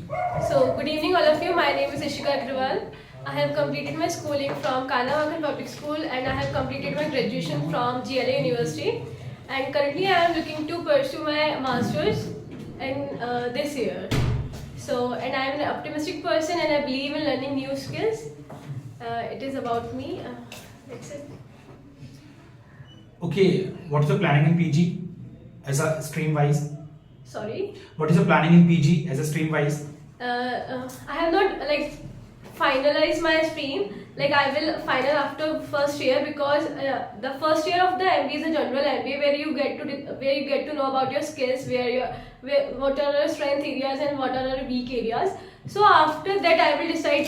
So, good evening, all of you. My name is Ishika Agrawal. I have completed my schooling from Kanavakan Public School and I have completed my graduation from GLA University. And currently, I am looking to pursue my masters in this year. So, and I am an optimistic person and I believe in learning new skills. It is about me. That's it. Okay, what is your planning in PG as a stream wise? Sorry. What is your planning in PG as a stream wise? I have not finalized my stream. Like I will final after first year because the first year of the MBA is a general MBA where you get to know about your skills, what are your strength areas and what are your weak areas. So after that I will decide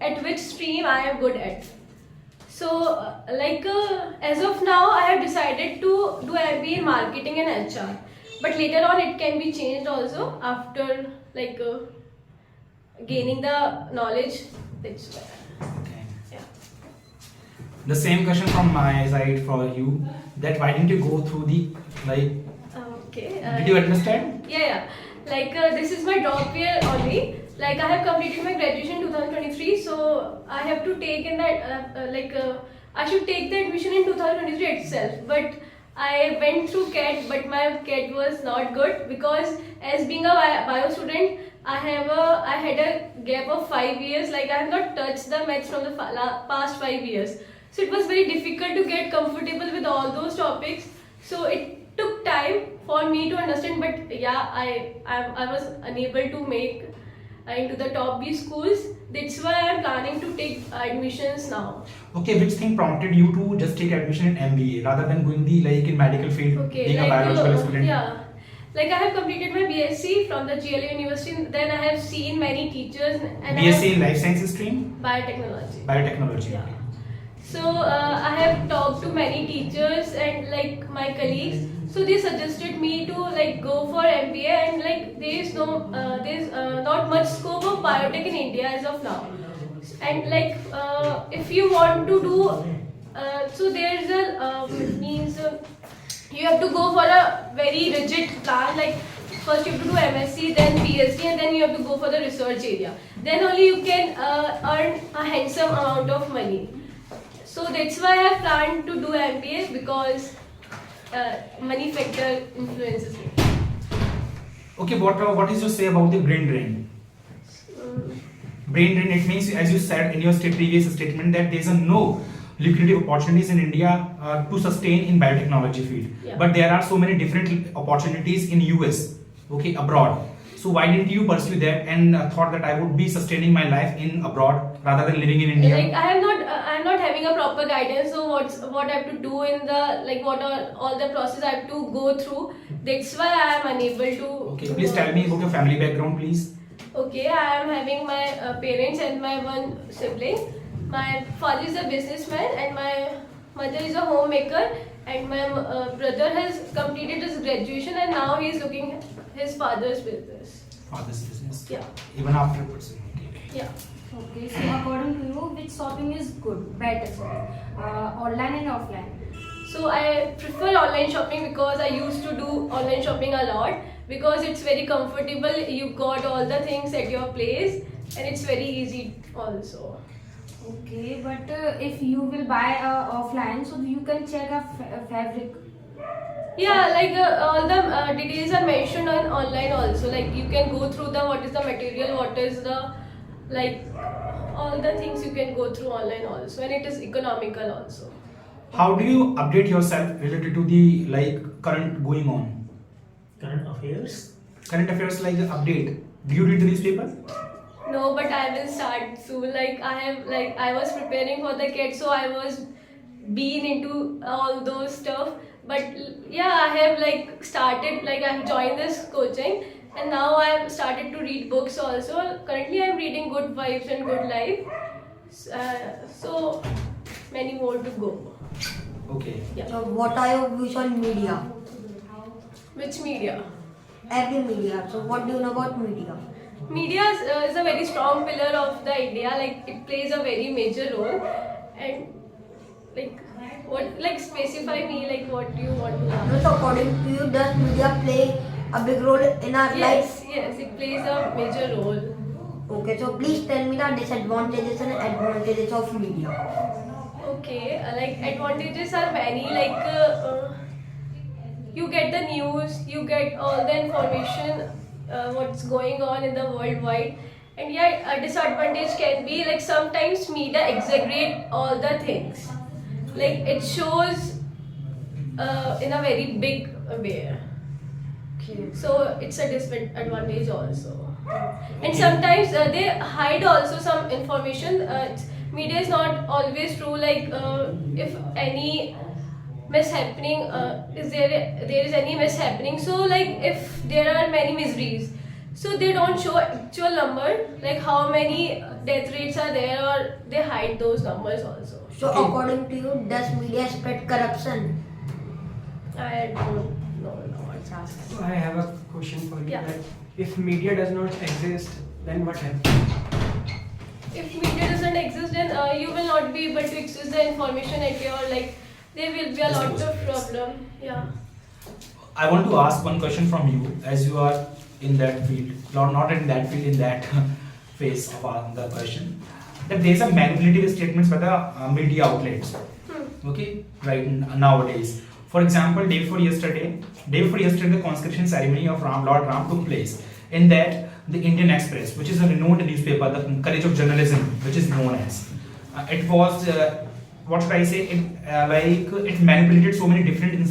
at which stream I am good at. So as of now I have decided to do MBA in marketing and HR. But later on it can be changed also after gaining the knowledge. That's Okay. yeah. The same question from my side for you. That why didn't you go through the Okay. Did you understand? Yeah. This is my drop year only. Like I have completed my graduation 2023, so I have to take in that I should take the admission in 2023 itself. But I went through CAT, but my CAT was not good because as being a bio student, I had a gap of 5 years. Like I have not touched the maths from the past 5 years, so it was very difficult to get comfortable with all those topics. So it took time for me to understand. But yeah, I was unable to make into the top B schools. That's why I am planning to take admissions now. Okay, which thing prompted you to just take admission in MBA rather than going the in medical field, Okay, being a biological student? yeah. Like I have completed my BSc from the GLA University. Then I have seen many teachers and BSc in life sciences stream? biotechnology. Biotechnology. Yeah. So I have talked to many teachers and my colleagues. So they suggested me to go for MBA and there's not much scope of biotech in India as of now. And if you want to do so there's a means you have to go for a very rigid plan. Like first you have to do MSc, then PhD, and then you have to go for the research area. Then only you can earn a handsome amount of money. So that's why I have planned to do MBA because money factor influences me. Okay, what is your say about the brain drain? Brain drain, it means, as you said in your previous statement, that there is no lucrative opportunities in India to sustain in biotechnology field. Yeah. But there are so many different opportunities in US, okay, abroad. So why didn't you pursue that and thought that I would be sustaining my life in abroad rather than living in India? I am not having a proper guidance. So what I have to do in the what are all the process I have to go through. That's why I am unable to. Okay, please tell me about your family background, please. Okay, I am having my parents and my one sibling. My father is a businessman and my mother is a homemaker. And my brother has completed his graduation and now he is looking his father's business. Father's business. Yeah. Even after pursuing. Okay. Yeah. Okay, so according to you, which shopping is good, better, online and offline? So I prefer online shopping because I used to do online shopping a lot because it's very comfortable. You got all the things at your place and it's very easy also. Okay, but if you will buy offline, so you can check a fabric. Yeah, all the details are mentioned on online also. Like you can go through what is the material, what is the all the things you can go through online also, and it is economical also. How do you update yourself related to the current going on? Current affairs? Current affairs update. Do you read the newspaper? No, but I will start soon. I was preparing for the CAT, so I was been into all those stuff. But yeah, I have started I have joined this coaching, and now I have started to read books also. Currently, I am reading Good Vibes and Good Life. So many more to go. Okay. Yeah. So what are your views on media? Which media? Every media. So what do you know about media? Media is a very strong pillar of the India. It plays a very major role, and what specify me what do you want to know? So according to you, does media play a big role in our life? Yes, it plays a major role. Okay, so please tell me the disadvantages and advantages of media. Okay, like advantages are many. You get the news, you get all the information, what's going on in the worldwide. And yeah, a disadvantage can be like sometimes media exaggerate all the things. Like it shows in a very big way. Okay. So it's a disadvantage also. And sometimes they hide also some information. Media is not always true. Like if any mishappening is there is any mishappening. So like if there are many miseries, so they don't show actual number like how many death rates are there, or they hide those numbers also. So according to you, does media spread corruption? I don't know what's asked. So I have a question for you. Yeah. Like, if media does not exist, then what happens? If media doesn't exist, then you will not be able to access the information at your like. There will be a lot of problem. Yeah. I want to ask one question from you, as you are in that field, not in that field, in that phase of the question. That there is a manipulative statements by the media outlets. Okay, right nowadays. For example, day before yesterday, the consecration ceremony of Lord Ram took place. In that, the Indian Express, which is a renowned newspaper, the courage of journalism, which is known as, it was. What should I say? It manipulated so many different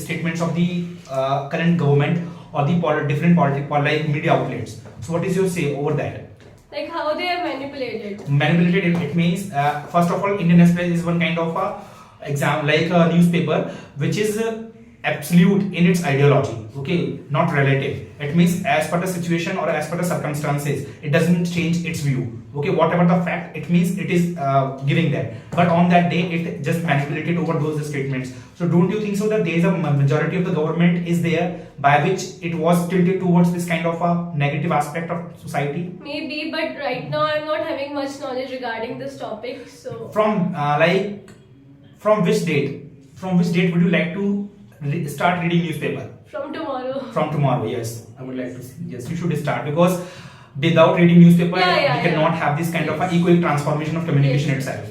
statements of the current government or the different media outlets. So what is your say over that? Like how they are manipulated. Manipulated. It means first of all, Indian Express is one kind of a newspaper which is absolute in its ideology. Okay, not relative. It means as per the situation or as per the circumstances, it doesn't change its view. Okay, whatever the fact, it means it is giving that. But on that day, it just manipulated over those statements. So don't you think so that there is a majority of the government is there by which it was tilted towards this kind of a negative aspect of society? Maybe, but right now I'm not having much knowledge regarding this topic. So From which date? From which date would you like to start reading newspaper? from tomorrow. From tomorrow, yes. I would like to. Yes, you should start, because without reading newspaper, we cannot have this kind of a equal transformation of communication itself.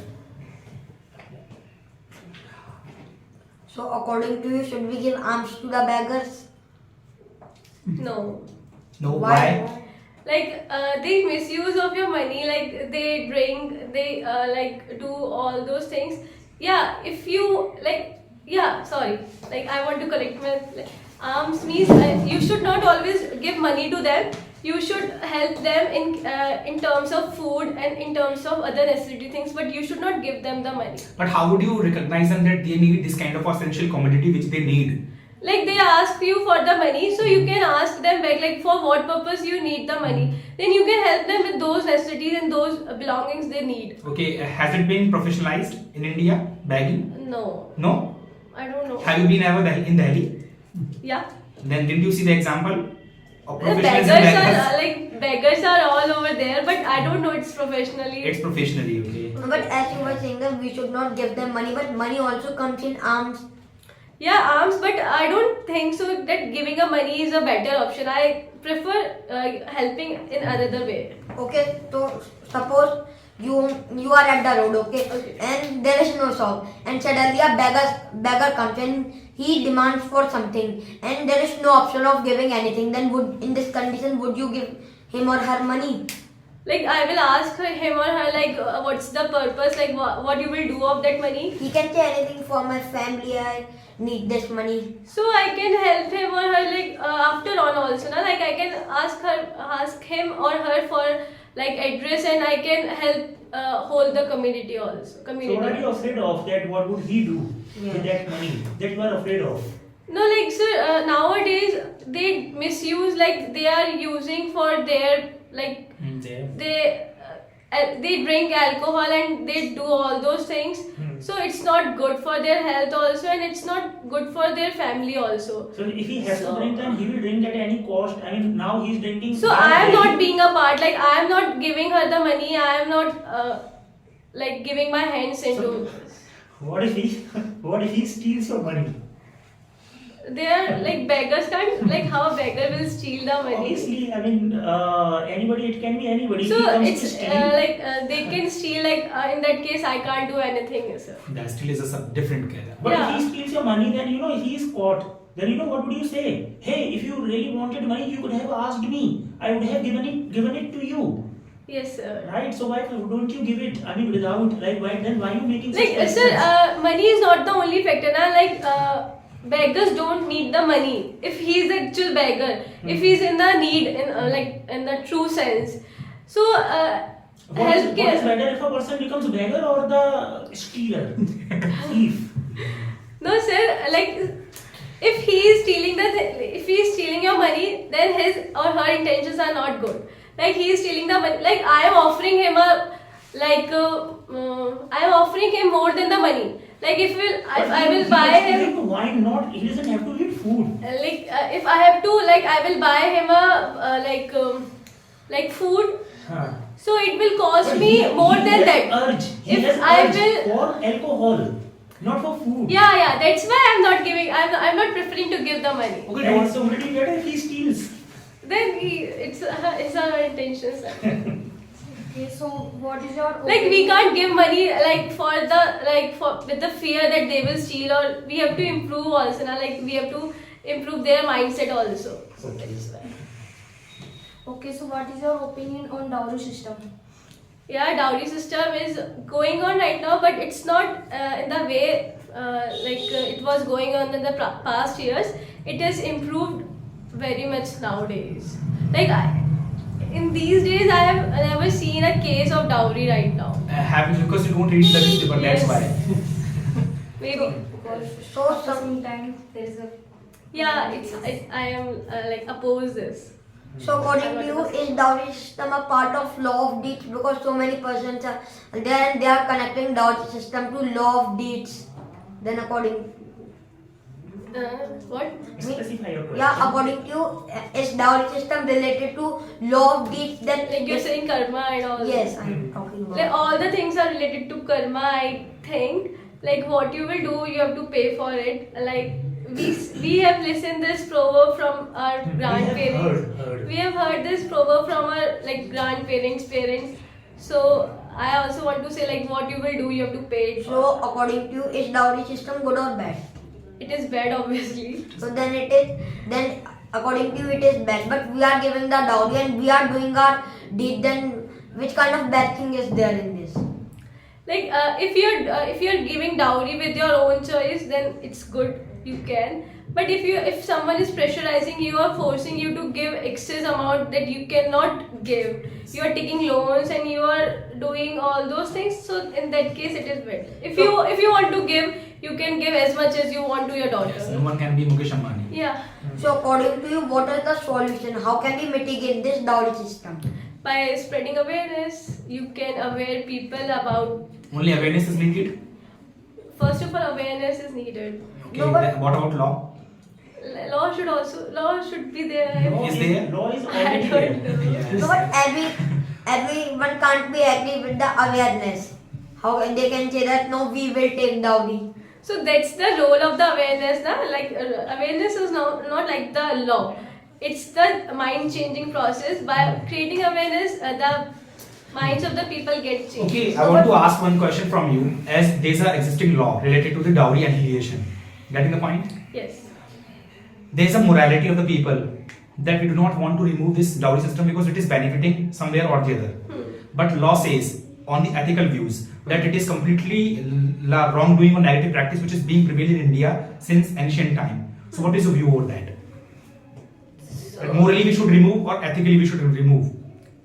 So according to you, should we give arms to the beggars? No. No, Why? why? Like they misuse of your money. Like they drink. They like do all those things. Yeah. If you like. Yeah. Sorry. Like I want to correct my. Alms means you should not always give money to them. You should help them in terms of food and in terms of other necessity things, but you should not give them the money. But how would you recognize them that they need this kind of essential commodity which they need? Like they ask you for the money, so you can ask them back like for what purpose you need the money. Then you can help them with those necessities and those belongings they need. Okay, has it been professionalized in India, begging? No, No? I don't know. Have you been ever in Delhi? Yeah. Then didn't you see the example of The professionalism? beggars are all over there, but I don't know it's professionally. It's professionally, okay. But as you were saying that we should not give them money, but money also comes in arms. Yeah, arms, but I don't think so that giving a money is a better option. I prefer helping in another way. Okay, so suppose you are at the road, okay, and there is no shop, and suddenly a beggar comes and he demands for something, and there is no option of giving anything. Then in this condition would you give him or her money? Like I will ask him or her like what's the purpose, like what you will do of that money. He can say anything for my family. I need this money. So I can help him or her like after on also, na? Like I can ask him or her for like address, and I can help hold the community also. So what are you afraid of? That what would he do with that money that you are afraid of? No, like sir, nowadays they misuse, like they are using for their like they drink alcohol and they do all those things. So it's not good for their health also, and it's not good for their family also. So if he has to drink, then he will drink at any cost. I mean, now he is drinking. So I am not being a part, like I am not giving her the money. I am not like giving my hands into. What if he steals your money? they are like beggars can't, like how a beggar will steal the money. Obviously, I mean, anybody, it can be anybody. So If he comes to it's steal, they can steal, like in that case I can't do anything, sir. That still is a different case. but yeah. if he steals your money, then he is caught. Then what would you say? Hey, if you really wanted money, you could have asked me. I would have given it to you. Yes, sir. Right? So why don't you give it? I mean, without why are you making such Like sir, questions? money is not the only factor. Now, like beggars don't need the money. If he is the actual beggar, if he's in the need, in the true sense, so What is healthcare. better if a person becomes a beggar or the stealer, thief? No, sir. Like, if he is if he is stealing your money, then his or her intentions are not good. Like, he is stealing the money. Like, I am offering him I am offering him more than the money. Like, if I will buy him. Why not? He doesn't have to eat food. Like, if I have to, like, I will buy him like food. Huh. So it will cost But me more he than has that. Urge. He If has I urge will- for alcohol, not for food. Yeah, that's why I'm not giving. I'm not preferring to give the money. Okay, And so would it be better if he steals? Then it's our intentions. Okay, so what is your Like, we can't give money like for with the fear that they will steal, or we have to improve also. Now, like, we have to improve their mindset also. So that's why. Okay, so what is your opinion on dowry system? Yeah, dowry system is going on right now, but it's not in the way it was going on in the past years. It has improved very much nowadays. Like, in these days, I have never seen a case of dowry right now. Because you don't read the newspaper, that's Yes. why. Maybe. So At the same time, there is a Yeah, I am like oppose this. So according to you, is dowry system a part of law of deeds? Because so many persons are there and they are connecting dowry system to law of deeds. Then according, What? Specify your question. yeah, according to you, is dowry system related to law of deeds? Then Like, you're saying karma and all. yes, I'm talking about. Like, all the things are related to karma, I think. Like, what you will do, you have to pay for it. Like, we have listened this proverb from our grandparents. heard. We have heard this proverb from our like grandparents, parents. So I also want to say, like, what you will do, you have to pay it. So according to you, is dowry system good or bad? It is bad, obviously. So then according to you it is bad. But we are giving the dowry and we are doing our deed. Then which kind of bad thing is there in this? Like, if you're giving dowry with your own choice, then it's good, you can. But if someone is pressurizing you or forcing you to give excess amount that you cannot give, you are taking loans and you are doing all those things, so in that case it is bad. If you want to give, you can give as much as you want to your daughter. Yes, no one can be Mukesh Ambani. Yeah, So according to you, what is the solution? How can we mitigate this dowry system? by spreading awareness, you can aware people about. Only awareness is needed. First of all, awareness is needed. Okay, No, but- then what about law? Law should be there. Is there? Law is I already don't there. know. Yes. No, but everyone can't be agree with the awareness. How they can say that no, we will take dowry. So that's the role of the awareness, na? Like, awareness is not like the law. It's the mind changing process. By creating awareness, the minds of the people get changed. Okay, I want to ask one question from you. As there's an existing law related to the dowry annihilation, getting the point? Yes. There's a morality of the people that we do not want to remove this dowry system because it is benefiting somewhere or the other. But law says on the ethical views that it is completely wrongdoing or negative practice which is being prevalent in India since ancient time. So what is your view over that? Like, morally we should remove or ethically we should remove?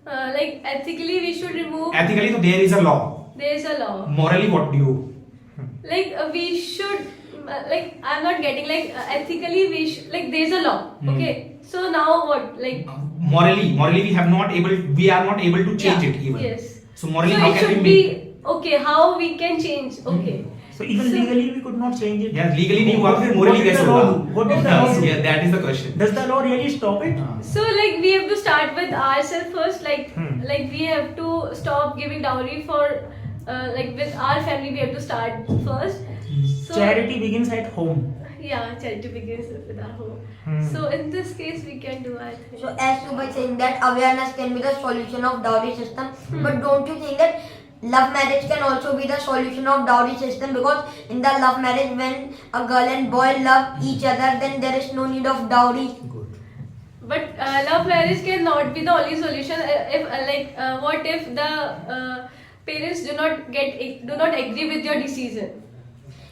Like, ethically, we should remove. Ethically, so there is a law. There is a law. Morally, what do you? Like, we should. Like, I'm not getting. Like, ethically, we should. Like, there's a law. Okay. So now what? Like. Morally, we are not able to change Yeah, it even. yes. So morally, So how it can we should make? be okay. How we can change? Okay. So even So- legally we could not change it. Yeah, legally नहीं हुआ फिर What morally did कैसे the law होगा? do? What did the law do? Yeah, that is the question. Does the law really stop it? So, like, we have to start with ourselves first. Like, Hmm. like we have to stop giving dowry for, like, with our family. We have to start first. So, Charity begins at home. Yeah, charity begins with our home. Hmm. So in this case, we can do, I think. So as you were saying that awareness can be the solution of dowry system, but don't you think that love marriage can also be the solution of dowry system? Because in the love marriage, when a girl and boy love each other, then there is no need of dowry. Good. But love marriage cannot be the only solution. If what if the parents do not agree with your decision?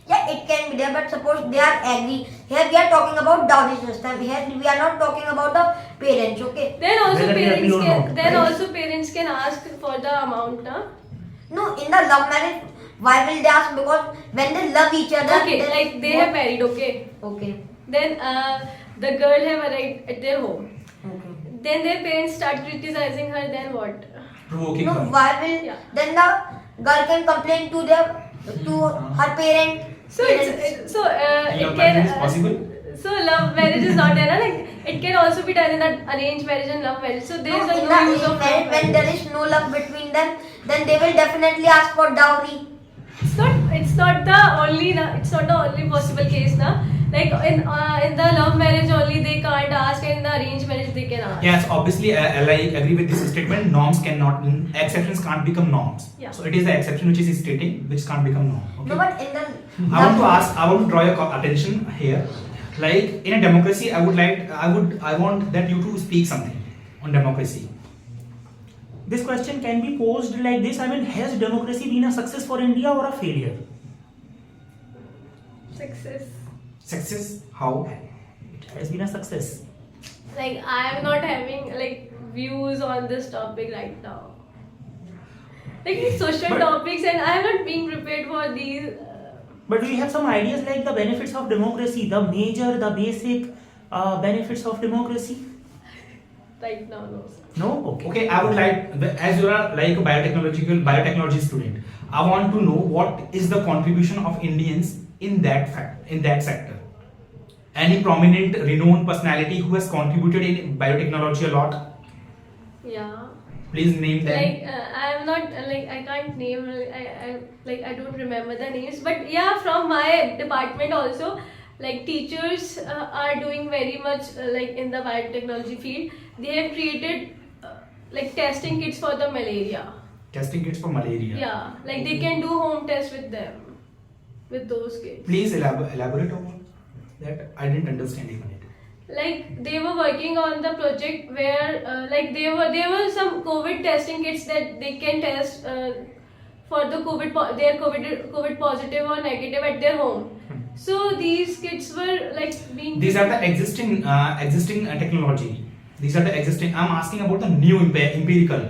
Yeah, it can be there, but suppose they are agree. Here we are talking about dowry system. Here we are not talking about the parents. Okay. Then also Whether they agree parents or can not, then right? also parents can ask for the amount, na? No, in the love marriage, why will they ask? Because when they love each other, Okay, then like they have married, okay. Okay. Then the girl have arrived at their home. Okay. Then their parents start criticizing her. Then what? Provoking No, her. why will Yeah. then the girl can complain to her parent? So it's it Love can. marriage is possible? So love marriage is not there, na? Like it can also be done in that arranged marriage and love marriage. So there is No, in no the use of marriage, love when marriage. there is no love between them, then they will definitely ask for dowry. It's not the only it's not the only possible case, na. Like in the love marriage only they can't ask, and in the arranged marriage they can ask. Yes, obviously, I agree with this statement. Norms cannot, exceptions can't become norms. Yeah. So it is the exception which is stating, which can't become norm. Okay? No, but in the I want to draw your attention here. Like in a democracy, I want that you to speak something on democracy. This question can be posed like this. I mean, has democracy been a success for India or a failure? Success. Success? How? It has been a success. Like I am not having like views on this topic right now. Like these social But- topics, and I am not being prepared for these. But do you have some ideas like the benefits of democracy, the major, the basic benefits of democracy? Right now, no. Sir. No? Okay. Okay, I would like, as you are like a biotechnology student, I want to know what is the contribution of Indians in that sector. Any prominent, renowned personality who has contributed in biotechnology a lot? Yeah. Please name them. Like I am not like I can't name. I don't remember the names. But yeah, from my department also, like teachers are doing very much like in the biotechnology field. They have created like testing kits for the malaria. Testing kits for malaria. Yeah, like they can do home tests with them, with those kits. Please elaborate on that. I didn't understand even it. Like they were working on the project where like there were some COVID testing kits that they can test for the COVID positive or negative at their home. So these kits were like being. These are the existing technology. These are the existing. I'm asking about the new empirical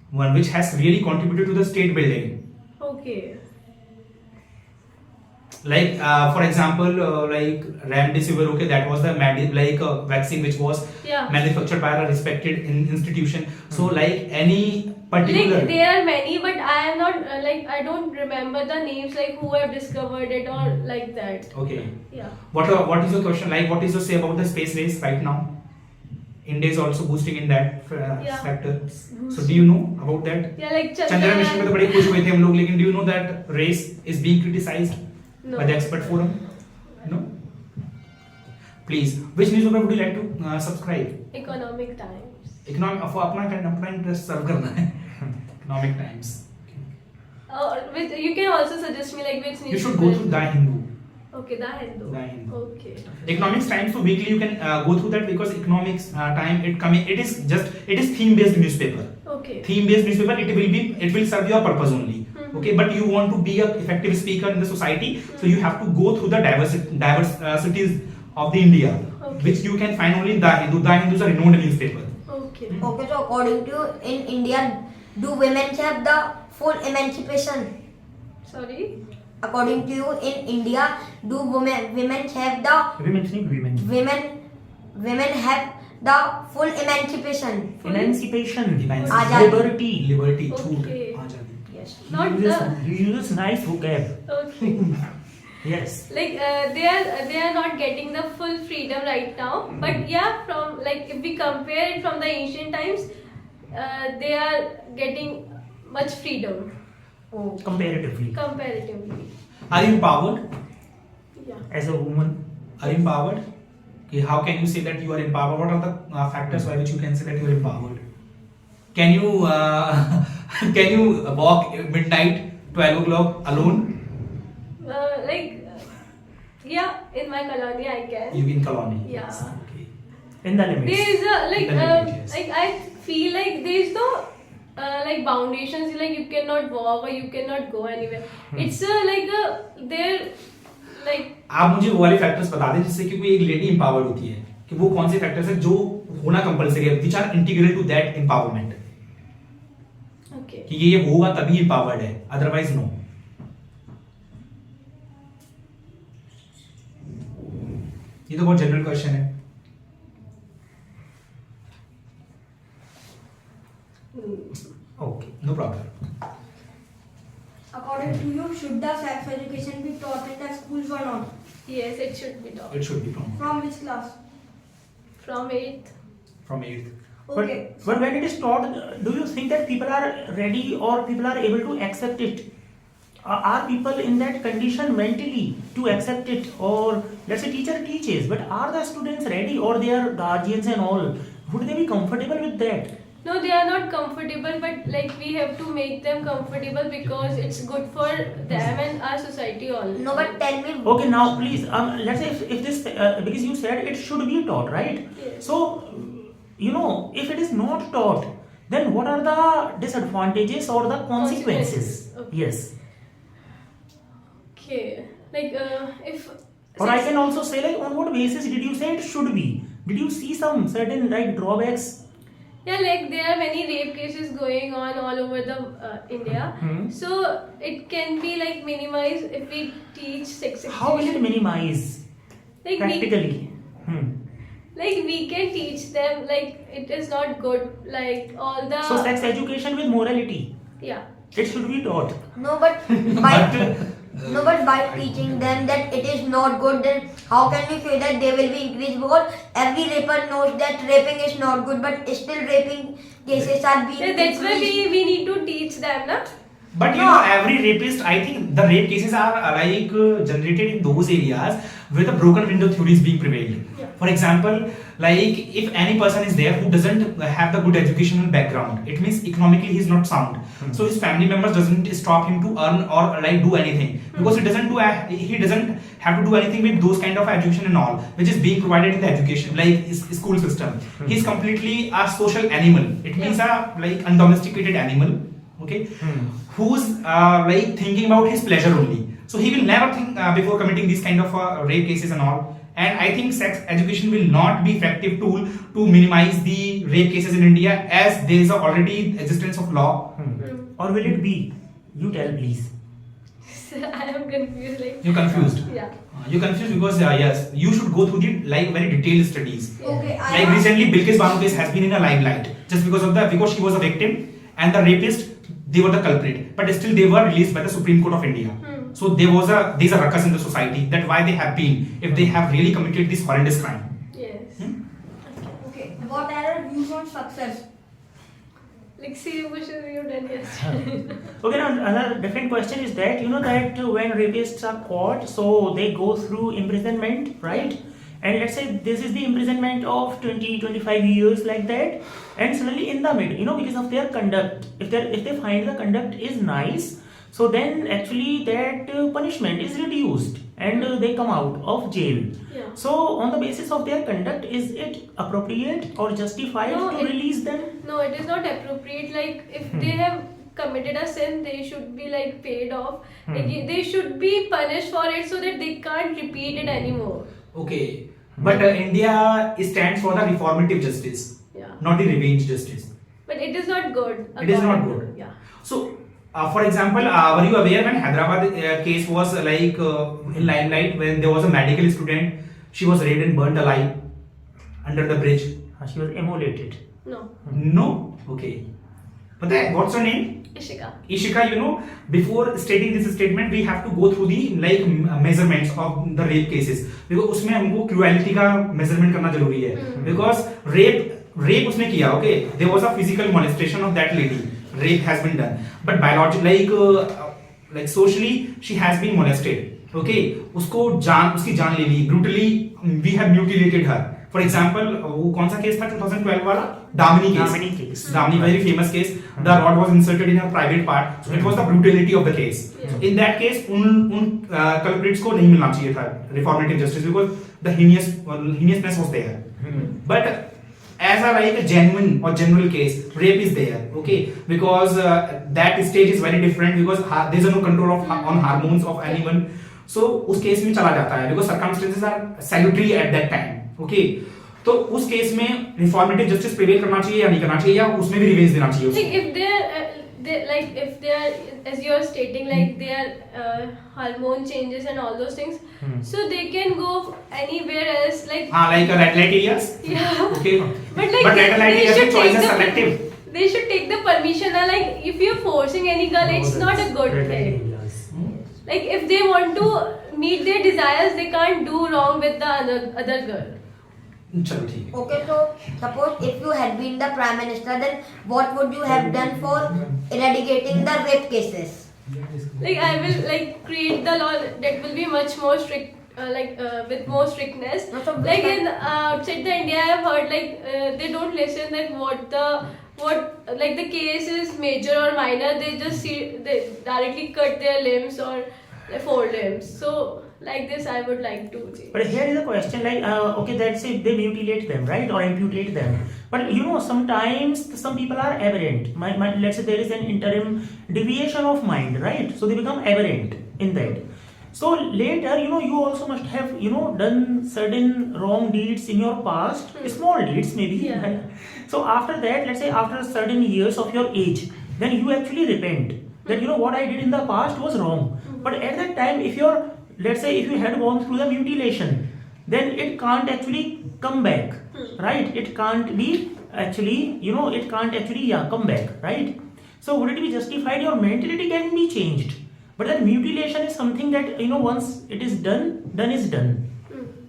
one, which has really contributed to the state building. Okay. Like for example, like remdesivir. Okay, that was the vaccine which was Yeah. manufactured by a respected institution. So like any particular. Like there are many, but I am not I don't remember the names like who have discovered it or like that. Okay. Yeah. What is your question? Like what is your say about the space race right now? India is also boosting in that Yeah. factor. So do you know about that? Yeah, like Chandrayaan mission में तो बड़े खुश हुए थे हम लोग, लेकिन do you know that race is being criticized No. by the expert forum? No. Please, which newspaper would you like to subscribe? Economic Times. Economic of अपना interest serve करना है. Economic Times. You can also suggest me like which You should go through The Hindu. Okay, The Hindu. The Hindu. Okay. Economics Times, so weekly you can go through that, because Economics Time it is theme based newspaper. Okay. Theme based newspaper, it will serve your purpose only. Mhm. Okay, but you want to be a effective speaker in the society, so you have to go through the diversities of the India, Okay. which you can find only in The Hindu. The Hindu is a renowned newspaper. Okay. Okay, so according to you, in India, do women have the full emancipation? Sorry. According to you, in India, do women have the women have the full emancipation? Emancipation, Azadi. Liberty, Okay. छूट, आजादी. Yes. Not you use nice vocab. Okay. Yes. Like they are not getting the full freedom right now, but yeah, from like if we compare it from the ancient times, they are getting much freedom Comparatively, comparatively. Are you empowered? Yeah. as a woman, are empowered? Okay, how can you say that you are empowered? What are the factors by which you can say that you are empowered? Can you can you walk midnight 12 o'clock alone? Yeah, in my colony I can. You in colony? Yeah. Okay. In the limits. There is a The limit, yes. I feel like there is no foundations, like you cannot walk or you cannot go anywhere. It's there like आप मुझे वो वाले factors बता दें जिससे कि कोई एक लेडी empowered होती है कि वो कौन से फैक्टर्स हैं जो होना कंपलसरी है which are integral to that empowerment okay. कि ये होगा तभी empowered है otherwise no. ये तो बहुत जनरल क्वेश्चन है. Okay. No problem. According to you, should the sex education be taught in the schools or not? Yes, it should be taught It should be From which class? from 8th. from 8th. Okay. But when it is taught, do you think that people are ready or people are able to accept it? Are people in that condition mentally to accept it? Or let's say teacher teaches, but are the students ready or their guardians and all? Would they be comfortable with that? No, they are not comfortable, but like we have to make them comfortable because it's good for them and our society all. No, but tell me. Okay, now please, let's say if this, because you said it should be taught, right? Yes. So, you know, if it is not taught, then what are the disadvantages or the consequences? Okay. Yes. Okay, if Or I can also say, like, on what basis did you say it should be? Did you see some certain like drawbacks? yeah, like there are many rape cases going on all over the India. Hmm. So it can be like minimized if we teach sex education. How will it minimize like practically? we can teach them like it is not good, like all the So sex education with morality, yeah. it should be taught. No, but by teaching them that it is not good, then how can we say that they will be increased? Because every raper knows that raping is not good, but still raping cases are being Yeah, that's why increased. we need to teach them, na? But you know, every rapist, I think the rape cases are generated in those areas where the broken window theory is being prevailed. Yeah. For example, like if any person is there who doesn't have the good educational background, it means economically he is not sound. So his family members doesn't stop him to earn or like do anything because he doesn't have to do anything with those kind of education and all which is being provided in the education like school system. He is completely a social animal. It means a like undomesticated animal. Okay, who's like thinking about his pleasure only. So he will never think before committing these kind of rape cases and all. And I think sex education will not be effective tool to minimize the rape cases in India as there is already existence of law. Or will it be? You tell, please. I am confused. Like You're confused. yeah. You're confused because yes, you should go through the like very detailed studies. Okay, Like recently, Bilkis Banu case has been in a limelight just because she was a victim and the rapist they were the culprit, but still they were released by the Supreme Court of India. So there's a ruckus in the society that why they have been if they have really committed this horrendous crime. Yes. Okay, what are your views on success? Like see question you done yesterday. Okay, now another different question is that you know that when rapists are caught, so they go through imprisonment, right? And let's say this is the imprisonment of 20-25 years like that, and suddenly in the middle, you know, because of their conduct, if they find the conduct is nice, so then actually that punishment is reduced and they come out of jail. Yeah. So on the basis of their conduct, is it appropriate or justified No, to it- release them? No, it is not appropriate. Like if they have committed a sin, they should be like paid off. Like, they should be punished for it so that they can't repeat it anymore. Okay, but India stands for the reformative justice, Yeah. not the revenge justice. But it is not good. It is not according to- good. Yeah. So, for example, were you aware when Hyderabad case was like in limelight when there was a medical student, she was raped and burnt alive under the bridge? She was immolated. No. No? Okay. But then, what's her name? Ishika. Ishika, you know, before stating this statement, we have to go through the like measurements of the rape cases. Because उसमें हमको cruelty का measurement करना जरूरी है. Because rape उसने किया, okay? There was a physical molestation of that lady. Rape has been done, but biologically, like socially, she has been molested. okay, उसकी जान ले ली brutally, we have mutilated her. For example, वो कौन सा case था 2012 वाला? Damini case. Damini, very famous case. The rod was inserted in her private part, so it was the brutality of the case. So in that case, उन culprits को नहीं मिलना चाहिए था reformative justice because the heinousness was there. But as a genuine or general case, rape is there, okay, because that stage is very different because there is no control on hormones of anyone. So उस case में चला जाता है because circumstances are salutary at that time, okay. तो उस case में reformative justice prevail करना चाहिए या नहीं करना चाहिए या उसमें भी revenge देना चाहिए like if they are as you are stating like their hormone changes and all those things, so they can go anywhere else like like red light areas, yeah, okay, but like red light areas में choice is selective. They should take the permission. Like if you're forcing any girl, it's not a good thing. Like if they want to meet their desires, they can't do wrong with the other girl. चलो ठीक है. Okay, so suppose if you had been the prime minister, then what would you have done for eradicating the rape cases? Like I will like create the law that will be much more strict, with more strictness. Like in outside the India, I have heard like they don't listen like what like the case is major or minor. They just they directly cut their limbs or four limbs. So like this, I would like to change. But here is a question like, okay, that's if they mutilate them, right, or amputate them. But you know, sometimes some people are aberrant. Let's say there is an interim deviation of mind, right? So they become aberrant in that. So later, you know, you also must have, you know, done certain wrong deeds in your past, small deeds maybe. Yeah. Right? So after that, let's say after certain years of your age, then you actually repent that, you know, what I did in the past was wrong. But at that time, if you're, let's say if you had gone through the mutilation, then it can't actually come back, right? It can't be actually, you know, it can't actually come back, right? So would it be justified? Your mentality can be changed, but that mutilation is something that, you know, once it is done is done.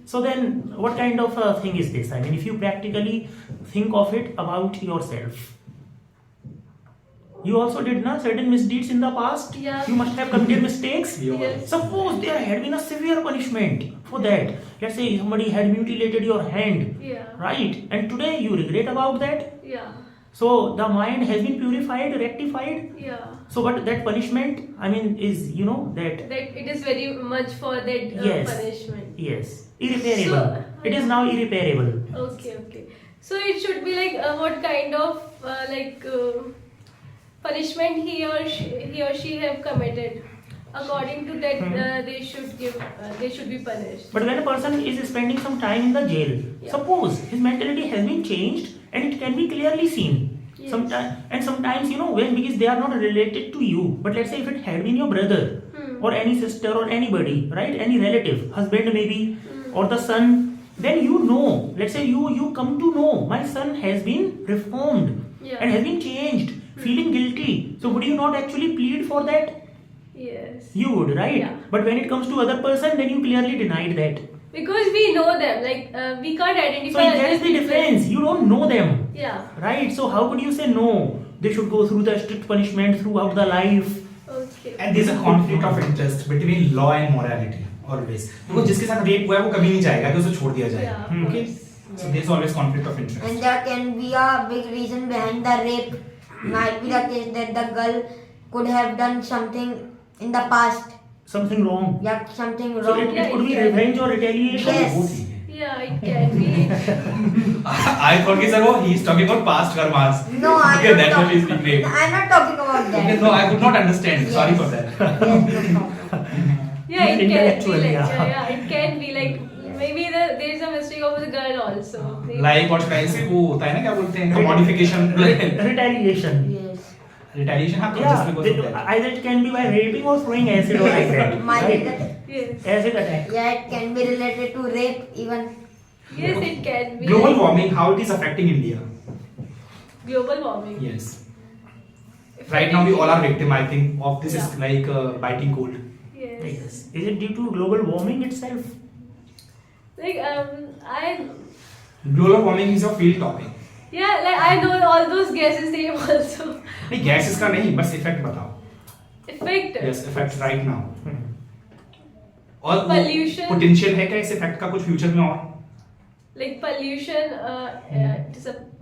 So then what kind of thing is this? I mean, if you practically think of it about yourself, you also did certain misdeeds in the past. Yeah. You must have committed mistakes. Yes. Suppose there had been a severe punishment for that. Let's say somebody had mutilated your hand, Yeah. right? And today you regret about that. Yeah. So the mind has been purified, rectified. Yeah. So but that punishment, I mean, is, you know, that That it is very much for that Yes. punishment. yes, irreparable. So, It is now irreparable. Okay. So it should be like what kind of punishment he or she have committed. According to that, they should be punished. But when a person is spending some time in the jail, Yeah. suppose his mentality has been changed and it can be clearly seen. Yes. Sometimes, you know, because they are not related to you, but let's say if it had been your brother or any sister or anybody, right, any relative, husband maybe, or the son, then you know, let's say you come to know my son has been reformed Yeah. and has been changed, feeling guilty. So would you not actually plead for that? Yes. You would, right? Yeah. But when it comes to other person, then you clearly denied that. Because we know them, like we can't So identify. that is the difference. You don't know them, Yeah. right? So how could you say no? They should go through the strict punishment throughout the life. Okay. And there's a conflict of interest between law and morality always. Because जिसके साथ rape हुआ है वो कभी नहीं जाएगा कि उसे छोड़ दिया जाएगा. Yeah. Okay? So there's always conflict of interest. And there can be a big reason behind the rape. Might be the case that the girl could have done something in the past. Something wrong. Yeah, something So wrong. it could be revenge or retaliation. Yes. वो ठीक है. Yeah, it can be. I thought कि sir वो he's talking about past karmas. No, I'm Okay, not that's why talking. he's being raped. I'm not talking about that. Okay, no, I could not understand. Yes. Sorry for that. Yes, no problem. Yeah, it can be Intellectual, like yeah. yeah, it can be like maybe there is a mistake of the girl also. Like what kind से वो होता है ना क्या बोलते हैं commodification Retaliation. Yes. retaliation हाँ Yeah, just because of that. either it can be by raping or throwing acid or like that. Might be Right? that. Yes. Acid attack. Yeah, it can be related to rape even. Yes, it can be. Global like warming, how it is affecting India? Global warming. Yes. Right now we all are victim, I think, of this is Yeah. like biting cold. Yes. Yes. Is it due to global warming itself? Like I Global warming is a field topic. yeah, like I know all those gases name also. नहीं gases का नहीं बस effect बताओ. Effect. Yes, effect right now. और Pollution. Potential है क्या इस effect का कुछ फ्यूचर में और? Like pollution,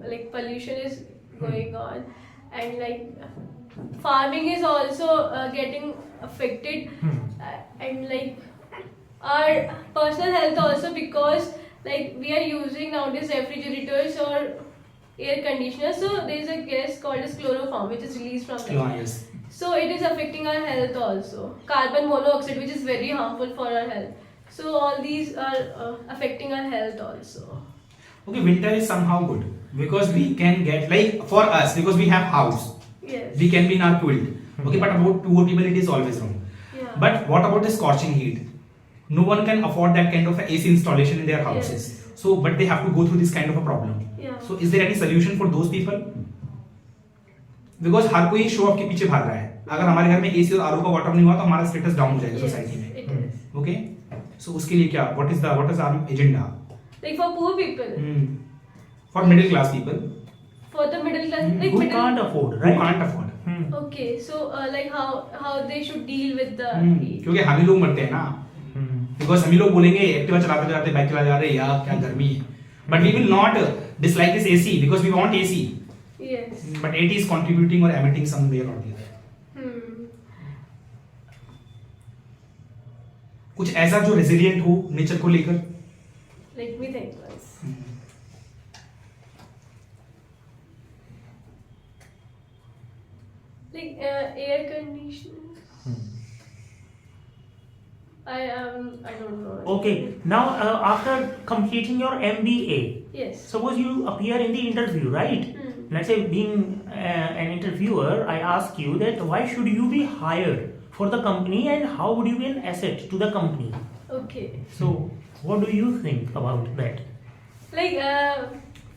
like pollution is going on, and like farming is also getting affected, and like our personal health also, because like we are using nowadays refrigerators or air conditioners, so there is a gas called as chloroform which is released from them. Yes. So it is affecting our health also. Carbon monoxide, which is very harmful for our health. So all these are affecting our health also. Okay, winter is somehow good because we can get, like for us, because we have house, Yes. we can be in our quilt. Okay, but about poor people it is always wrong. Yeah. But what about the scorching heat? No one can afford that kind of a AC installation in their houses. Yes. So, but they have to go through this kind of a problem. Yeah. So, is there any solution for those people? Because हर कोई show off के पीछे भाग रहा है. अगर हमारे घर में एसी और आरओ का वाटर नहीं हुआ तो हमारा स्टेटस डाउन हो जाएगा Yes, सोसाइटी में. it is. Okay? So उसके लिए क्या? What is our agenda? Like for poor people, For middle class people for the middle class, like Who middle. can't afford, who right? can't afford. Okay, so like how they should deal with the heat. क्योंकि हम ही लोग मरते हैं ना. Because हम ही लोग बोलेंगे Activa चलाते चलाते बाइक चला जा रहे हैं यार क्या गर्मी है. But we will not dislike this AC because we want AC. Yes. But it is contributing or emitting somewhere or the other. कुछ ऐसा जो रेजिलिएंट हो नेचर को लेकर. Let me think once. Like air conditioners. I don't know. Okay, now after completing your MBA, Yes. suppose you appear in the interview, right? Let's say being an interviewer, I ask you that why should you be hired for the company and how would you be an asset to the company? Okay. So, what do you think about that? Like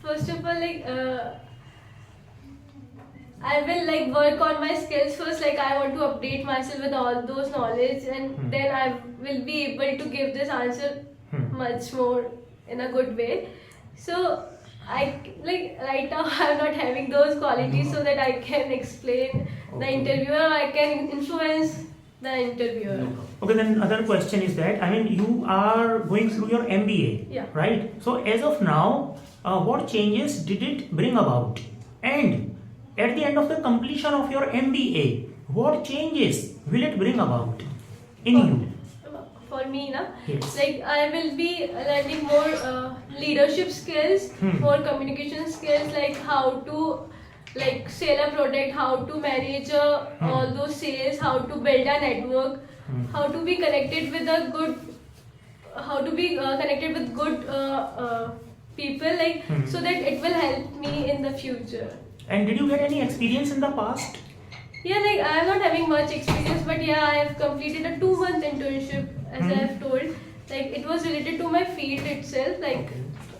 first of all, like I will like work on my skills first. Like I want to update myself with all those knowledge, and then I will be able to give this answer much more in a good way. So I like right now I'm not having those qualities so that I can explain the interviewer. I can influence the interviewer. Okay, then other question is that, I mean, you are going through your MBA, Yeah. right? So as of now, what changes did it bring about? And at the end of the completion of your MBA, what changes will it bring about in you? For me, na, Yes. like I will be learning more leadership skills, more communication skills, like how to like sell a product, how to manage all those sales, how to build a network, how to be connected with a good, how to be connected with good people, like so that it will help me in the future. And did you get any experience in the past? Yeah, like I am not having much experience, but yeah, I have completed a 2-month internship, as I have told. Like it was related to my field itself, like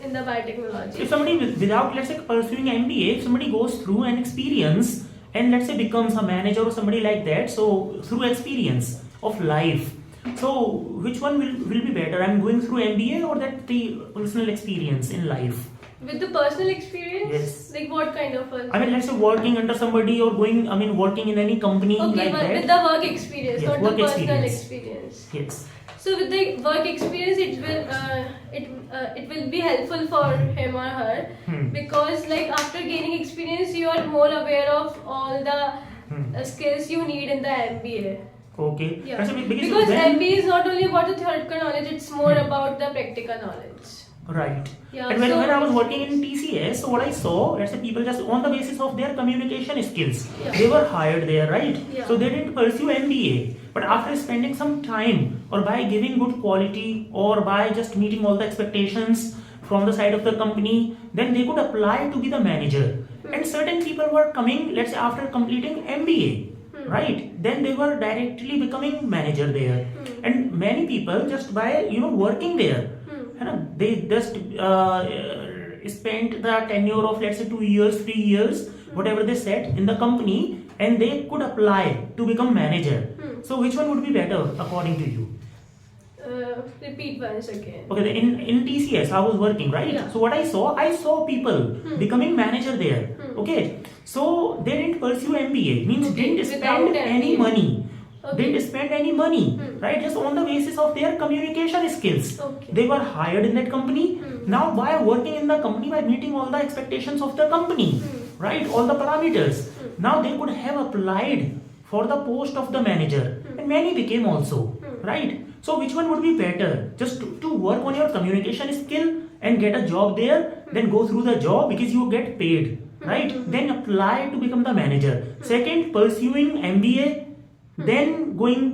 in the biotechnology. If somebody without, let's say, pursuing MBA, if somebody goes through an experience and let's say becomes a manager or somebody like that, so through experience of life, so which one will be better? I'm going through MBA or that the personal experience in life? With the personal experience? Yes. Like what kind of I mean, let's say working under somebody or going, I mean, working in any company Okay, like but that. with the work experience, Yes, not work the personal experience. experience. Yes. So with the work experience, it will be helpful for him or her because like after gaining experience, you are more aware of all the skills you need in the MBA. Okay. Yeah. That's a big- Because when- MBA is not only about the theoretical knowledge; it's more about the practical knowledge. Right. Yeah, And when, so- when I was working in TCS, so what I saw, let's say people just on the basis of their communication skills, Yeah. they were hired there, right? Yeah. So they didn't pursue MBA. But after spending some time or by giving good quality or by just meeting all the expectations from the side of the company, then they could apply to be the manager. And certain people were coming, let's say after completing MBA, right? Then they were directly becoming manager there. And many people just by, working there, they just spent the tenure of let's say 2 years, 3 years, whatever they said in the company, and they could apply to become manager. So which one would be better according to you? Repeat once again. Okay, in TCS I was working, right? Yeah. So what I saw people becoming manager there. Okay, so they didn't pursue MBA, means Okay, didn't without spend any MBA. money Okay. didn't spend any money, Hmm. right? Just on the basis of their communication skills. Okay. They were hired in that company. Hmm. Now, by working in the company, by meeting all the expectations of the company, Hmm. right? All the parameters. Hmm. Now they could have applied for the post of the manager, Hmm. and many became also, Hmm. right? So, which one would be better? Just to work on your communication skill and get a job there, then go through the job because you get paid, right? Then apply to become the manager. Second, pursuing MBA, then going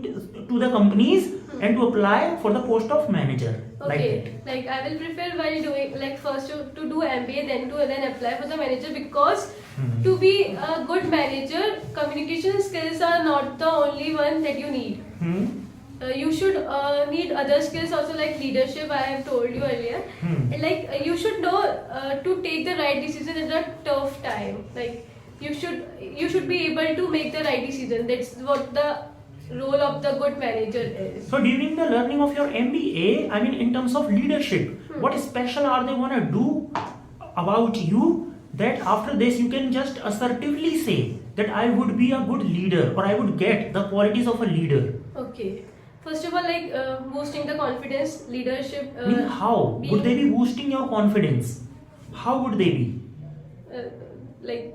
to the companies and to apply for the post of manager. Like Okay, that. like I will prefer while doing like first to do MBA, then apply for the manager, because to be a good manager, communication skills are not the only one that you need. Hmm. You should need other skills also, like leadership. I have told you earlier. Like you should know to take the right decision at a tough time. Like you should be able to make the right decision. That's what the role of the good manager is. So during the learning of your MBA, I mean in terms of leadership, what special are they gonna do about you that after this you can just assertively say that I would be a good leader or I would get the qualities of a leader? Okay. First of all, like boosting the confidence, leadership. I mean, how would they be boosting your confidence? How would they be? Like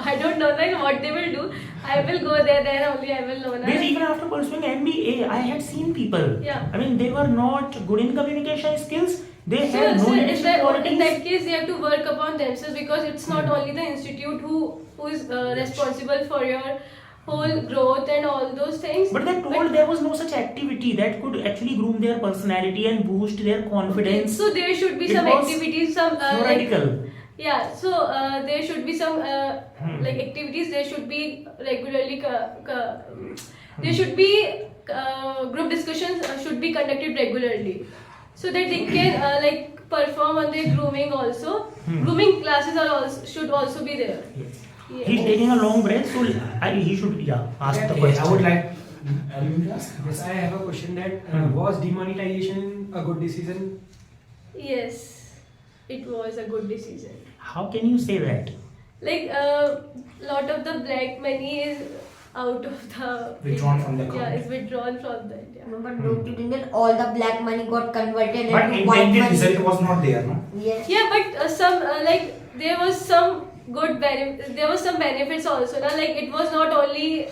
I don't know like what they will do. I will go there, then only I will know. Na? Because even after pursuing MBA, I had seen people. Yeah. I mean, they were not good in communication skills. They So, had no so leadership qualities. in that case, they have to work upon themselves, because it's not only the institute who is responsible for your whole growth and all those things. But they told there was no such activity that could actually groom their personality and boost their confidence. So there should be It some was activities, some theoretical. yeah. So there should be some like activities. There should be regularly. There should be group discussions should be conducted regularly, so that they can like perform on their grooming also. Grooming classes are also should also be there. Yes. Yes. He's taking a long breath, so he should ask the Okay, question. I would like. You to ask? Yes, I have a question that was demonetization a good decision? Yes, it was a good decision. How can you say that? Like lot of the black money is out of the Withdrawn from the Yeah, account. it's withdrawn from the India. No, but don't you think that all the black money got converted But into white intended money? result was not there, no? Yes. Yeah, but some like there was some good there was some benefits also. Now, like it was not only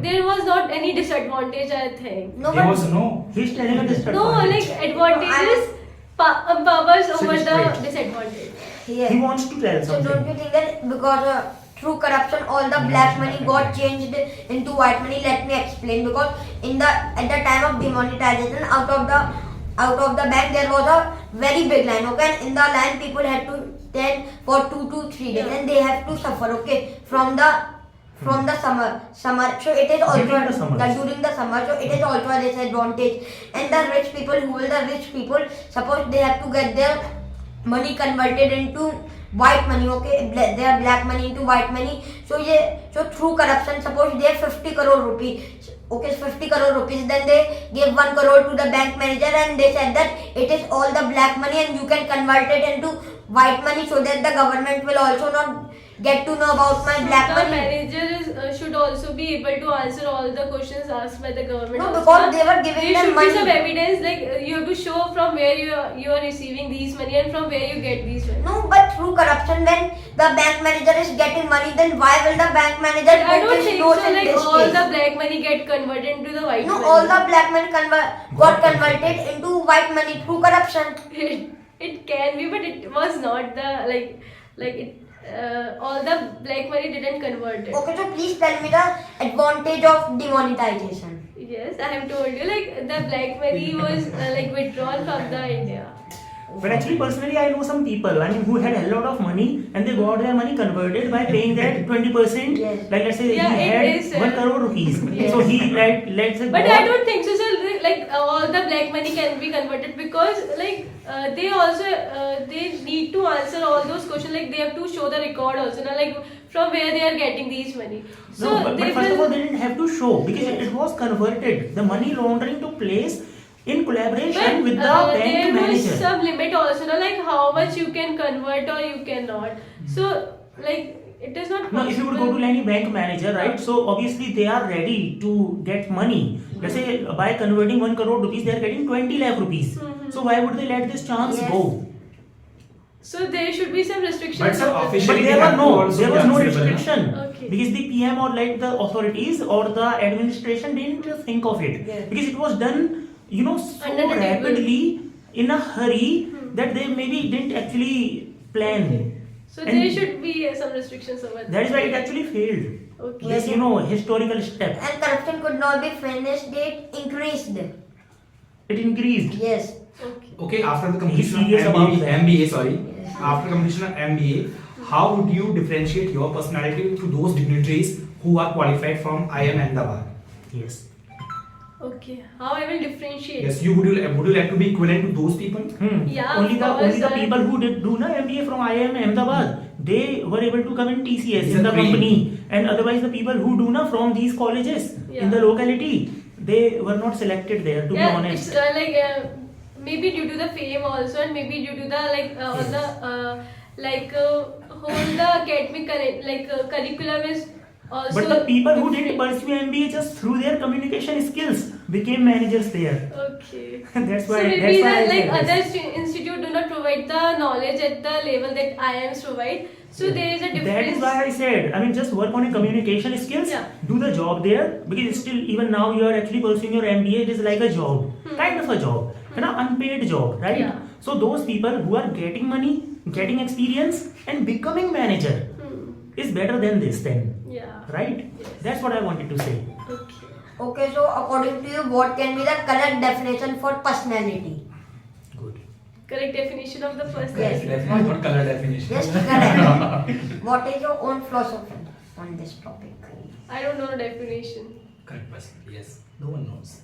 there was not any disadvantage. I think No, There but was no. He's telling a no, disadvantage. like advantages powers over the Satisfied. disadvantage. yes. He wants to tell So don't something. you think that because through corruption all the black money got changed into white money? Let me explain. Because at the time of demonetization, out of the bank there was a very big line. Okay, and in the line people had to stand for 2 to 3 days, Yeah. and they have to suffer. Okay, from the summer. So it is also During the summers. during the summer. So it is also a disadvantage. And the rich people, who will the rich people? Suppose they have to get their money converted into white money, okay, their black money into white money. So through corruption, suppose they have 50 crore rupees, okay, 50 crore rupees, then they gave 1 crore to the bank manager, and they said that it is all the black money and you can convert it into white money, so that the government will also not get to know about my black The money. manager should also be able to answer all the questions asked by the government. No, also. because they were giving There them should money. be some evidence, like you have to show from where you are receiving these money and from where you get these money. No, but through corruption, when the bank manager is getting money, then why will the bank manager I put don't his think nose so. in Like this all case? the black money get converted into the white No, money. all the black money got converted into white money through corruption. It can be, but it was not the like it. All the black money didn't convert it. Okay, so please tell me the advantage of demonetization. Yes, I have told you, like the black money was like withdrawn from the India. But actually, personally, I know some people, I mean, who had a lot of money and they got their money converted by paying that 20%. Yes. Like, let's say Yeah, he it had is, 1 crore rupees. Yes. So he, like, let's say, But got- I don't think so. So like all the black money can be converted, because like they also they need to answer all those questions. Like they have to show the record also. Now, like from where they are getting these money. So No, but they first of will. all, they didn't have to show because Yes. it was converted. The money laundering took place in collaboration But with the bank there was manager. some limit also, like how much you can convert or you cannot. So like it is not No, if you would go to any bank manager, right? So obviously they are ready to get money. Let's say by converting 1 crore rupees, they are getting 20 lakh rupees. So why would they let this chance Yes. go? So there should be some restrictions. But sir, over officially- But they there have to was also be no answerable, restriction Okay. because the PM or like the authorities or the administration didn't think of it Yes. because it was done, so Under the table. rapidly in a hurry that they maybe didn't actually plan. So And there should be some restrictions over there. that is why it actually failed. Okay. This, historical step. And corruption could not be finished, it increased. It increased. Yes. Okay. Okay, after the He's completion serious of about MBA, that. MBA, sorry. Yes. After completion of MBA, how would you differentiate your personality to those dignitaries who are qualified from IIM Ahmedabad? Yes. Okay. How I will differentiate? Yes, would you like to be equivalent to those people? Yeah, Only of the course, people who did do na MBA from IIM Ahmedabad, they were able to come in TCS It's in a the dream. company, and otherwise the people who do na from these colleges Yeah. in the locality, they were not selected there. To be Yeah, honest. it's maybe due to the fame also, and maybe due to the all the whole the academic curriculum is also. But the people who different. didn't pursue MBA just through their communication skills became managers there. Okay. That's So why. maybe That's why I the said other this. institute do not provide the knowledge at the level that IIMs provide. So there is a difference. That is why I said, just work on your communication skills, Yeah. do the job there, because it's still, even now you are actually pursuing your MBA, it is like a job, kind of a job, an unpaid job, right? Yeah. So those people who are getting money, getting experience, and becoming manager is better than this then, Yeah. right? Yes. That's what I wanted to say. Okay. Okay, so according to you, what can be the correct definition for personality? Good. Correct definition of the first. Yes. Definitely not color definition. Just correct. What is your own philosophy on this topic? I don't know the definition. Correct person. Yes. No one knows.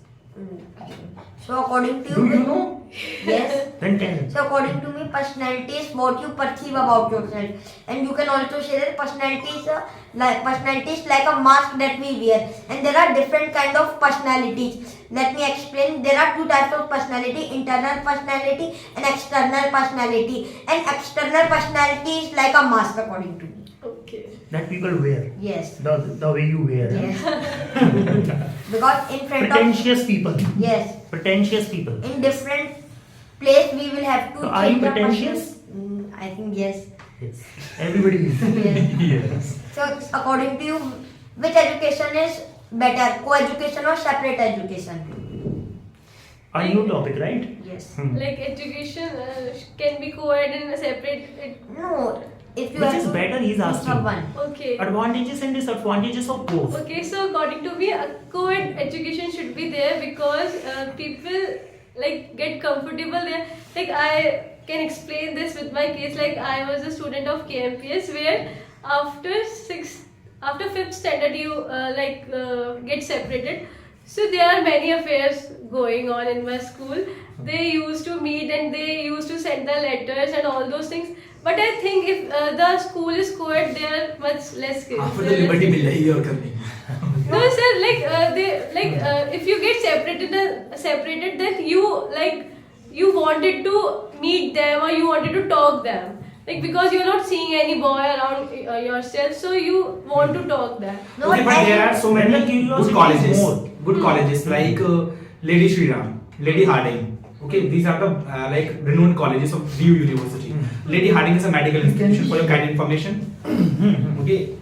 So according to Do you know? Yes. Then tell. So according to me, personality is what you perceive about yourself, and you can also say that personality is like a mask that we wear, and there are different kind of personalities. Let me explain. There are two types of personality: internal personality and external personality. And external personality is like a mask, according to me. Okay. That people wear, Yes. the way you wear. Yes. Because in front of Pretentious people. yes, Pretentious people. in different place we will have to So are you change the pretentious? person. I think yes. Yes. Everybody is. Yes. Yes. So according to you, which education is better, co-education or separate education? A new topic, right? Yes. Like education can be co-ed and separate. No, if you Which have is to better, he's choose asking. for one. Okay. Advantages and disadvantages of both. Okay, so according to me, a co-ed education should be there because people get comfortable there. Like I can explain this with my case. Like I was a student of KMPS where after fifth standard you get separated. So there are many affairs going on in my school. They used to meet and they used to send the letters and all those things. But I think if the school is co-ed, they are much less. After the liberty mill hai ye aur karni. No, sir. If you get separated, then you wanted to meet them or you wanted to talk them. Like because you're not seeing any boy around yourself, so you want to talk them. No, Okay, but there are so many When the curiosity good colleges. is more. Good colleges like Lady Shri Ram, Lady Harding. Okay, these are the renowned colleges of VU University. Lady Harding is a medical institution for your kind information. Okay,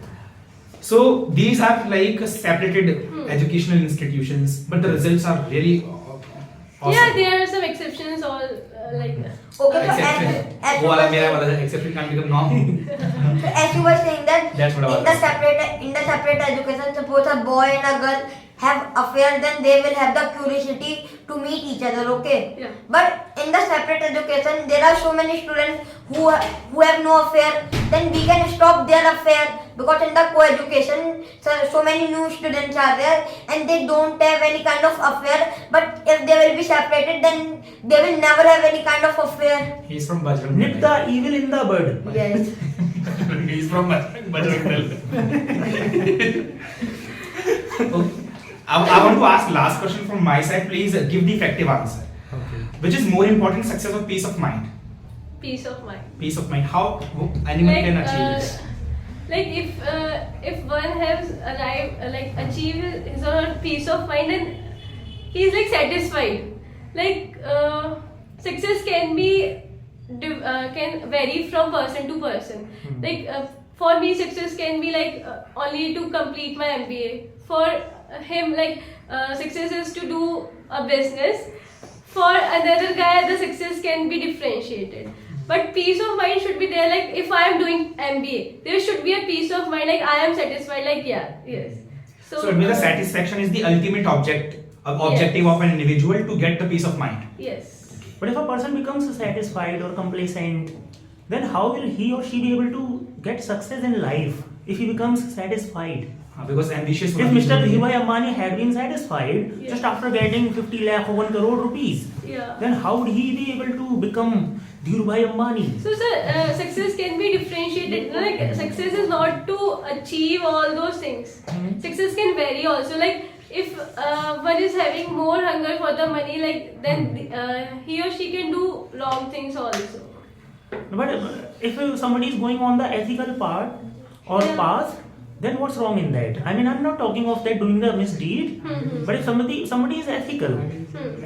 so these are like separated educational institutions, but the results are really awesome. Yeah, there are some exceptions. All like that. Okay, so Exception. as वो you वाला were मेरा saying, वाला exception can't become norm. so as you were saying that That's what I was in the separate education, suppose a boy and a girl have affair, then they will have the curiosity to meet each other. Okay. Yeah. But in the separate education, there are so many students who have no affair. Then we can stop their affair because in the co-education, so many new students are there and they don't have any kind of affair. But if they will be separated, then they will never have any kind of affair. He's from Bajrang. Nip the evil in the bud. Yes. He's from Bajrang Dal. Okay. I want to ask last question from my side. Please give the effective answer. Okay. Which is more important, success or peace of mind? Peace of mind. Peace of mind. How anyone can achieve it? like if one has arrived like achieved his or her peace of mind, then he's like satisfied. Like success can be can vary from person to person. Like for me, success can be like only to complete my MBA. For him, like success is to do a business. For another guy, the success can be differentiated. But peace of mind should be there. Like if I am doing MBA, there should be a peace of mind. Like I am satisfied. Like yes. So it means the satisfaction is the ultimate objective of an individual to get the peace of mind. Yes. But if a person becomes satisfied or complacent, then how will he or she be able to get success in life if he becomes satisfied? Because ambitious. If Mr. Dhirubhai Ambani had been satisfied Yeah. just after getting 50 lakh or 1 crore rupees, Yeah. then how would he be able to become Dhirubhai Ambani? So sir, success can be differentiated. Like success is not to achieve all those things. Success can vary also. Like if one is having more hunger for the money, like then he or she can do wrong things also. But if somebody is going on the ethical part or Yeah. path, then what's wrong in that? I mean, I'm not talking of that doing the misdeed, but if somebody is ethical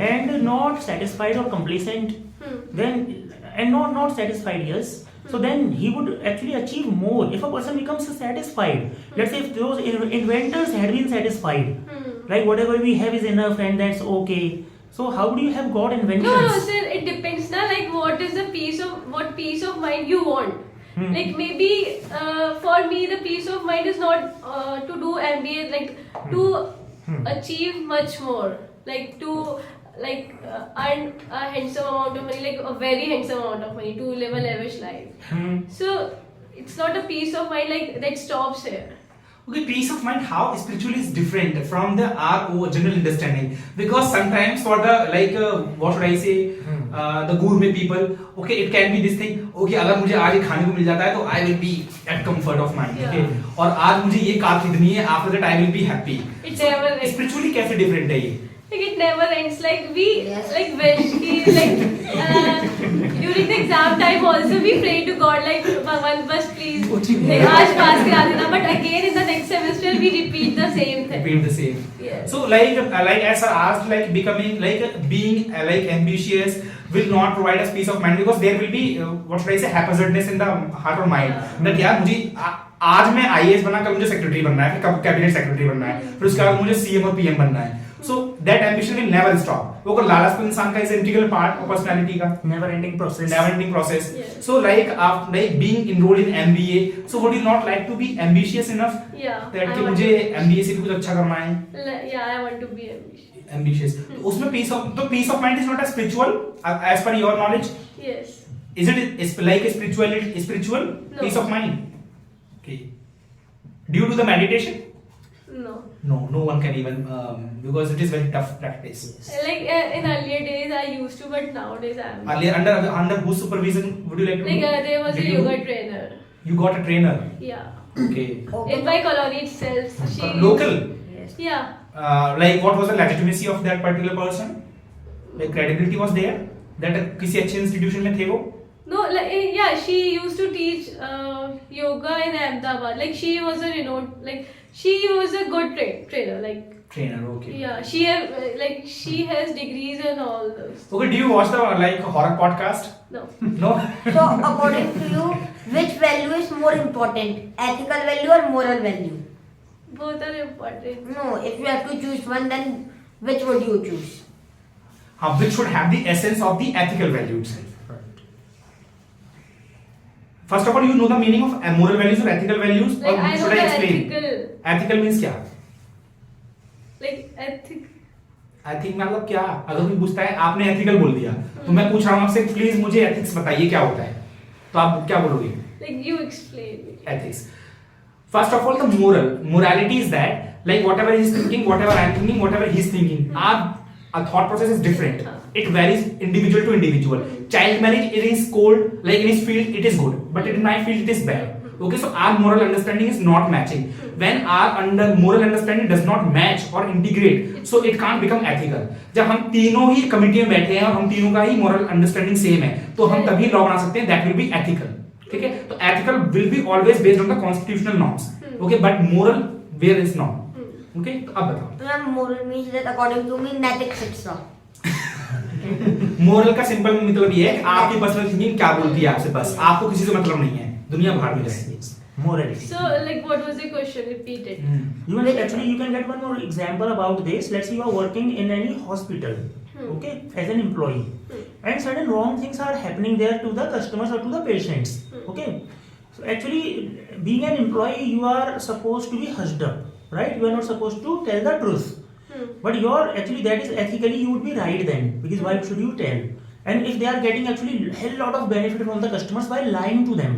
and not satisfied or complacent, then and not satisfied, yes. So then he would actually achieve more if a person becomes satisfied. Let's say if those inventors had been satisfied, like whatever we have is enough and that's okay. So how do you have got inventions? No, sir. It depends na. Like what is the peace of mind you want. Like maybe for me the peace of mind is not to do MBA, like to achieve much more, like to earn a handsome amount of money, like a very handsome amount of money, to live a lavish life. So it's not a peace of mind like that stops here. Okay, peace of mind, how spiritually is different from the our general understanding, because sometimes for the what should I say, the gourmet people, okay, it can be this thing, okay, अगर मुझे आज ये खाने को मिल जाता है तो I will be at comfort of mind, okay, और आज मुझे ये कार खरीदनी है, after that I will be happy. It never ends. Spiritually कैसे different है ये? Like it never ends. Like we like wish ki, like during the exam time also we pray to God like Bhagwan bas please like aaj pass kara dena, but again in the next semester we repeat the same thing. Repeat the same. Yes. So like as I asked, like becoming being ambitious will not provide us peace of mind, because there will be what should I say, haphazardness in the heart or mind that यार मुझे आज मैं IAS बना, कल मुझे secretary बनना है, फिर कैबिनेट सेक्रेटरी बनना है, फिर उसके बाद मुझे CM और PM बनना है. So that ambition will never stop. वो लालच तो इंसान का is integral part of personality का. Never ending process. Yes. So like being enrolled in MBA, so would you not like to be ambitious enough Yeah. that कि मुझे MBA से भी कुछ अच्छा करना है? Yeah, I want to be ambitious. Ambitious. तो उसमें peace of mind is not a spiritual as per your knowledge. Yes. Is it like a spiritual No. peace of mind? Okay. Do you do the meditation? No. No one can even because it is very tough practice. Like in earlier days I used to, but nowadays I am. Earlier, under whose supervision would you like to Like do? there was a Did you yoga do? trainer. You got a trainer. Yeah. Okay. In my colony itself, she. Local. Yeah. Like what was the legitimacy of that particular person? Like credibility was there? That किसी अच्छे institution में थे वो? No, like yeah, she used to teach yoga in Ahmedabad. Like she was a renowned, like she was a good trainer. Like Trainer, okay. yeah, she has degrees and all those. Okay, do you watch the horror podcast? No. No. So according to you, which value is more important, ethical value or moral value? Both are important. No, if you have to choose one, then which would you choose? Which should have the essence of the ethical value itself. First of all, you know the meaning of moral values or ethical values, Like or I know should I the explain? ethical. Ethical means क्या? Like ethic. Ethic मतलब क्या? अगर कोई पूछता है आपने ethical बोल दिया, तो मैं पूछ रहा हूँ आपसे प्लीज मुझे एथिक्स बताइए क्या होता है, तो आप क्या बोलोगे? Like you explain it. Ethics. First of all, the morality is that like whatever he is thinking, whatever I am thinking, whatever he is thinking, our thought process is different. It varies individual to individual. Child marriage, it is cold, like in his field it is good, but in my field it is bad. Okay, so our moral understanding is not matching. When our moral understanding does not match or integrate, so it can't become ethical. जब हम तीनों ही committee में बैठे हैं और हम तीनों का ही moral understanding same है, तो हम तभी लॉ बना सकते हैं that will be ethical. ठीक है, तो ethical will be always based on the constitutional norms, okay, but moral where is not, okay. तो अब बताओ, moral means that according to me नैतिक शिक्षा. मोरल का सिंपल मतलब ये है कि आपकी पर्सनल थिंकिंग क्या बोलती है आपसे, बस आपको किसी से मतलब नहीं है, दुनिया भाड़ में जाए. Morality. So, like, what was the question? Repeat it. You can get one more example about this. Let's say you are working in any hospital, okay, as an employee, and certain wrong things are happening there to the customers or to the patients, okay. So actually, being an employee, you are supposed to be hushed up, right? You are not supposed to tell the truth. But actually that is ethically you would be right then, because why should you tell? And if they are getting actually hell lot of benefit from the customers by lying to them,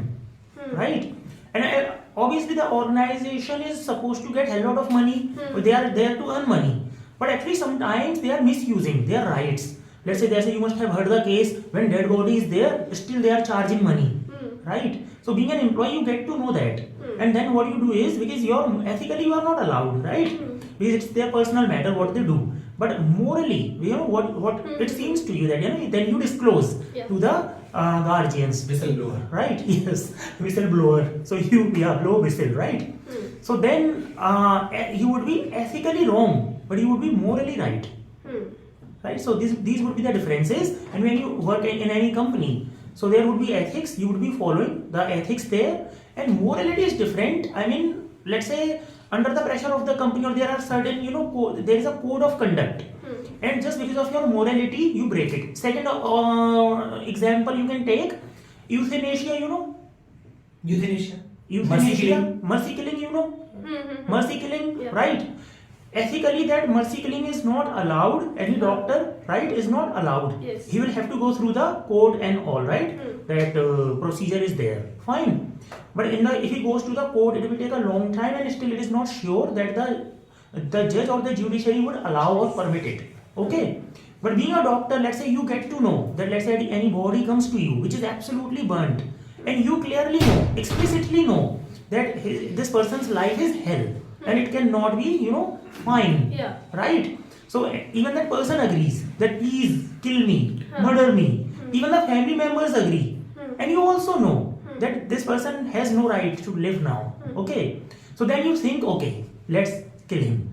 right? And obviously the organization is supposed to get hell lot of money. They are there to earn money, but actually sometimes they are misusing their rights. Let's say you must have heard the case when dead body is there, still they are charging money, right? So being an employee, you get to know that, and then what you do is, because ethically you are not allowed, right? Because it's their personal matter what they do. But morally, what it seems to you that then you disclose to the guardians, Whistleblower, right? Yes, whistleblower. So you blow whistle, right? So then you would be ethically wrong, but you would be morally right, right? So these would be the differences. And when you work in any company, so there would be ethics. You would be following the ethics there, and morality is different. I mean, let's say under the pressure of the company, or there are certain there is a code of conduct, and just because of your morality you break it. Second example you can take euthanasia. euthanasia, Mercy killing, mercy killing, right? Ethically that mercy killing is not allowed. Any doctor, right, is not allowed. Yes. He will have to go through the code and all, right? That procedure is there, fine. But if he goes to the court, it will take a long time, and still it is not sure that the judge or the judiciary would allow or permit it, okay. But being a doctor, let's say you get to know that, let's say any body comes to you which is absolutely burnt, and you clearly know, explicitly know that this person's life is hell, and it cannot be fine, right? So even that person agrees that please kill me, murder me. Even the family members agree, and you also know that this person has no right to live now, okay. So then you think, okay, let's kill him.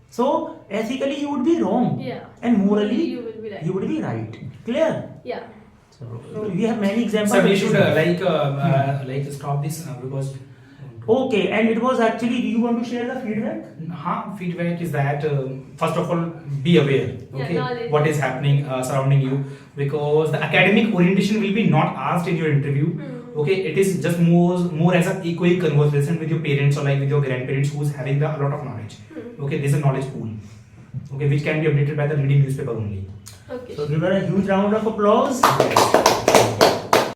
So ethically you would be wrong, and morally you will be right. You would be right. Clear? Yeah. So we have many examples. So we should like stop this because. Okay, and it was actually, do you want to share the feedback? Feedback is that first of all, be aware, okay, what is happening surrounding you, because the academic orientation will be not asked in your interview, okay. It is just more as a equal conversation with your parents or like with your grandparents who's having a lot of knowledge, okay. This is a knowledge pool, okay, which can be updated by the reading newspaper only. Okay. So give her a huge round of applause.